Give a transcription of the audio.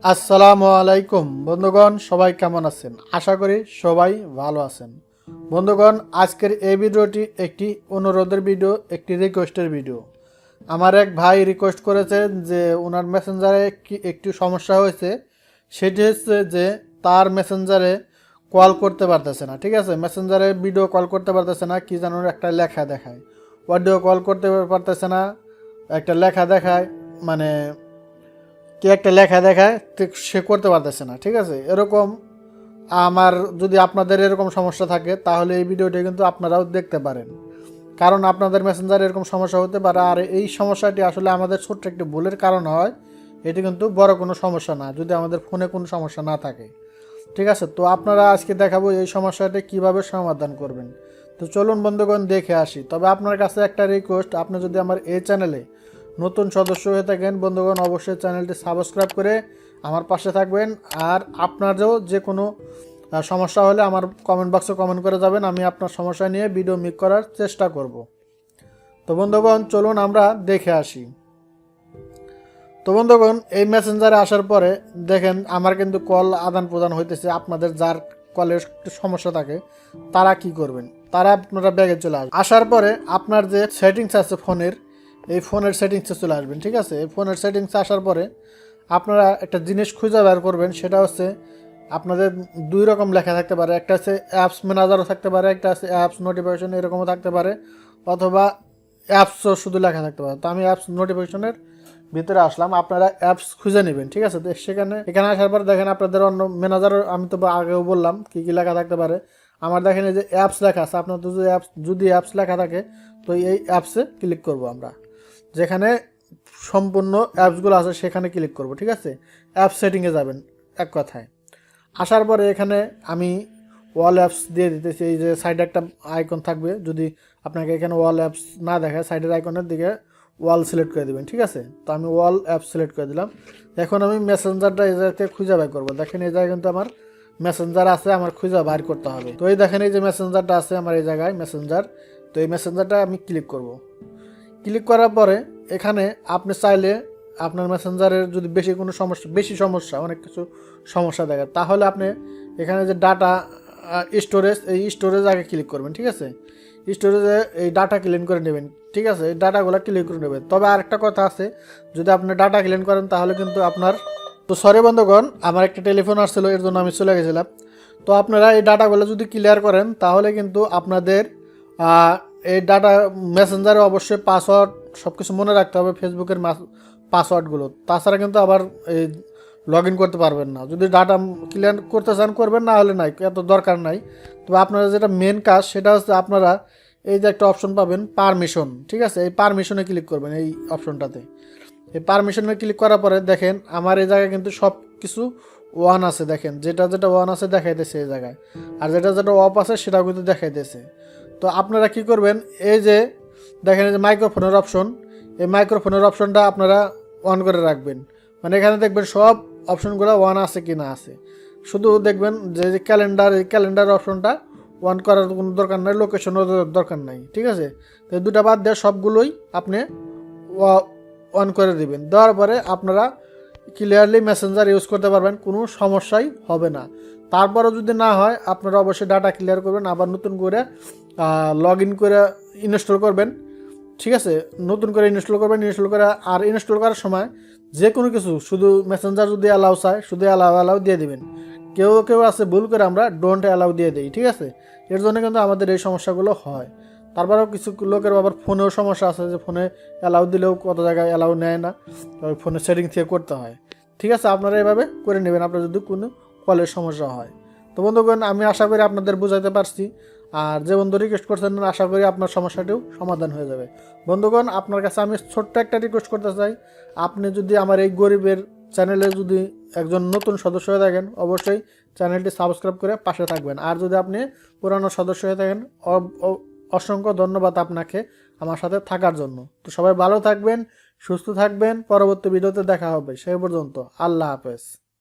আসসালামু আলাইকুম বন্ধুগণ, সবাই কেমন আছেন? আশা করি সবাই ভালো আছেন। বন্ধুগণ, আজকের এই ভিডিওটি একটি অনুরোধের ভিডিও, একটি রিকোয়েস্টের ভিডিও। আমার এক ভাই রিকোয়েস্ট করেছেন যে ওনার মেসেঞ্জারে একটি সমস্যা হয়েছে। সেটি হচ্ছে যে তার মেসেঞ্জারে কল করতে পারতেছে না। ঠিক আছে, মেসেঞ্জারে ভিডিও কল করতে পারতেছে না, কি যেন একটা লেখা দেখায়। অডিও কল করতে পারতেছে না, একটা লেখা দেখায়, মানে কি একটা লেখা দেখায়, সে করতে পারতেছে না। ঠিক আছে, এরকম আমার যদি আপনাদের এরকম সমস্যা থাকে তাহলে এই ভিডিওটি কিন্তু আপনারাও দেখতে পারেন, কারণ আপনাদের মেসেঞ্জারে এরকম সমস্যা হতে পারে। আর এই সমস্যাটি আসলে আমাদের ছোট্ট একটি ভুলের কারণ হয়, এটি কিন্তু বড় কোনো সমস্যা না যদি আমাদের ফোনে কোনো সমস্যা না থাকে। ঠিক আছে, তো আপনারা আজকে দেখাবো এই সমস্যাটি কিভাবে সমাধান করবেন। তো চলুন বন্ধুগণ দেখে আসি। তবে আপনার কাছে একটা রিকোয়েস্ট, আপনি যদি আমার এই চ্যানেলে নতুন সদস্য হয়ে থাকেন বন্ধুগণ, অবশ্যই চ্যানেলটি সাবস্ক্রাইব করে আমার পাশে থাকবেন। আর আপনারও যে কোনো সমস্যা হলে আমার কমেন্ট বক্সে কমেন্ট করে যাবেন, আমি আপনার সমস্যা নিয়ে ভিডিও মেক করার চেষ্টা করব। তো বন্ধুগণ চলুন আমরা দেখে আসি। তো বন্ধুগণ, এই মেসেঞ্জারে আসার পরে দেখেন আমার কিন্তু কল আদান প্রদান হইতেছে। আপনাদের যার কলের সমস্যা থাকে তারা কি করবেন, তারা আপনারা ব্যাগে চলে আসবেন। আসার পরে আপনার যে সেটিংস আছে ফোনের, এই ফোনের সেটিংসে চলে আসবেন। ঠিক আছে, এই ফোনের সেটিংসে আসার পরে আপনারা একটা জিনিস খুঁজে বের করবেন, সেটা হচ্ছে আপনাদের দুই রকম লেখা থাকতে পারে। একটা আছে অ্যাপস ম্যানেজারও থাকতে পারে, একটা আছে অ্যাপস নোটিফিকেশন, এরকমও থাকতে পারে, অথবা অ্যাপসও শুধু লেখা থাকতে পারে। তো আমি অ্যাপস নোটিফিকেশনের ভিতরে আসলাম, আপনারা অ্যাপস খুঁজে নেবেন। ঠিক আছে, তো এখানে আসার পর দেখেন আপনাদের অন্য ম্যানেজার, আমি তো আগেও বললাম কী কী লেখা থাকতে পারে। আমার দেখেন এই যে অ্যাপস লেখা আছে, আপনার তো যদি অ্যাপস লেখা থাকে তো এই অ্যাপসে ক্লিক করব আমরা। যেখানে সম্পূর্ণ অ্যাপসগুলো আছে সেখানে ক্লিক করব। ঠিক আছে, অ্যাপ সেটিংয়ে যাবেন এক কথায়। আসার পরে এখানে আমি ওয়াল অ্যাপস দিয়ে দিতেছি। এই যে সাইডে একটা আইকন থাকবে, যদি আপনাকে এখানে ওয়াল অ্যাপস না দেখায় সাইডের আইকনের দিকে ওয়াল সিলেক্ট করে দেবেন। ঠিক আছে, তো আমি ওয়াল অ্যাপ সিলেক্ট করে দিলাম। এখন আমি মেসেঞ্জারটা এই জায়গাতে খুঁজে বের করবো। দেখেন এই জায়গায় কিন্তু আমার মেসেঞ্জার আছে, আমার খুঁজে বাইর করতে হবে। তো এই দেখেন এই যে মেসেঞ্জারটা আছে আমার এই জায়গায় মেসেঞ্জার। তো এই মেসেঞ্জারটা আমি ক্লিক করব। ক্লিক করার পরে এখানে আপনি চাইলে আপনার মেসেঞ্জারের যদি বেশি সমস্যা অনেক কিছু সমস্যা দেখে, তাহলে আপনি এখানে যে ডাটা স্টোরেজ, এই স্টোরেজ আগে ক্লিক করবেন। ঠিক আছে, স্টোরেজে এই ডাটা ক্লিন করে নেবেন। ঠিক আছে, এই ডাটাগুলো ক্লিন করে নেবেন। তবে আরেকটা কথা আছে, যদি আপনি ডাটা ক্লিন করেন তাহলে কিন্তু আপনার, তো সরি বন্ধুগণ, আমার একটা টেলিফোন আসছিল, এর জন্য আমি চলে গেছিলাম। তো আপনারা এই ডাটাগুলো যদি ক্লিয়ার করেন তাহলে কিন্তু আপনাদের এই ডাটা মেসেঞ্জারে অবশ্যই পাসওয়ার্ড সব কিছু মনে রাখতে হবে, ফেসবুকের পাসওয়ার্ডগুলো। তাছাড়া কিন্তু আবার এই লগ ইন করতে পারবেন না। যদি ডাটা ক্লিয়ার করতে চান করবেন, না হলে নাই, এত দরকার নাই। তবে আপনারা যেটা মেন কাজ সেটা হচ্ছে আপনারা এই যে একটা অপশন পাবেন পারমিশন। ঠিক আছে, এই পারমিশনে ক্লিক করবেন। এই অপশনটাতে এই পারমিশনে ক্লিক করার পরে দেখেন আমার এই জায়গায় কিন্তু সব কিছু ওয়ান আছে। দেখেন যেটা ওয়ান আছে দেখাইতেছে এই জায়গায়, আর যেটা অফ আছে সেটাও কিন্তু দেখাইতেছে। তো আপনারা কি করবেন, এই যে দেখেন এই যে মাইক্রোফোনের অপশন, এই মাইক্রোফোনের অপশনটা আপনারা অন করে রাখবেন। মানে এখানে দেখবেন সব অপশনগুলো ওয়ান আছে কি না আছে। শুধু দেখবেন যে ক্যালেন্ডার, এই ক্যালেন্ডার অপশনটা অন করার কোনো দরকার নাই, লোকেশনও দরকার নাই। ঠিক আছে, তো দুটা বাদ দিয়ে সবগুলোই আপনি অন করে দিবেন। দেওয়ার পরে আপনারা ক্লিয়ারলি মেসেঞ্জার ইউজ করতে পারবেন, কোনো সমস্যাই হবে না। তারপরেও যদি না হয় আপনারা অবশ্যই ডাটা ক্লিয়ার করবেন, আবার নতুন করে লগ ইন করে ইনস্টল করবেন। ঠিক আছে, নতুন করে ইনস্টল করবেন। ইনস্টল করে আর ইনস্টল করার সময় যে কোনো কিছু, শুধু মেসেঞ্জার যদি অ্যালাউ চায় শুধু অ্যালাউ দিয়ে দিবেন। কেউ আছে ভুল করে আমরা ডোন্ট অ্যালাউ দিয়ে দিই। ঠিক আছে, এর জন্য কিন্তু আমাদের এই সমস্যাগুলো হয়। তারপরেও কিছু লোকের আবার ফোনেও সমস্যা আছে, যে ফোনে অ্যালাউ দিলেও কত জায়গায় অ্যালাউ নেয় না, ফোনের সেটিং থেকে করতে হয়। ঠিক আছে, আপনারা এভাবে করে নেবেন আপনার যদি কোনো কলের সমস্যা হয়। তো বন্ধুগণ, আমি আশা করি আপনাদের বুঝাইতে পারছি। আর যে বন্ধু রিকোয়েস্ট করছেন আশা করি আপনার সমস্যাটিও সমাধান হয়ে যাবে। বন্ধুগণ, আপনার কাছে আমি ছোট্ট একটা রিকোয়েস্ট করতে চাই, আপনি যদি আমার এই গরিবের চ্যানেলে যদি একজন নতুন সদস্য হয়ে থাকেন অবশ্যই চ্যানেলটি সাবস্ক্রাইব করে পাশে থাকবেন। আর যদি আপনি পুরানো সদস্য হয়ে থাকেন অসংখ্য ধন্যবাদ আপনাকে আমার সাথে থাকার জন্য। তো সবাই ভালো থাকবেন, সুস্থ থাকবেন, পরবর্তী ভিডিওতে দেখা হবে। সেই পর্যন্ত আল্লাহ হাফেজ।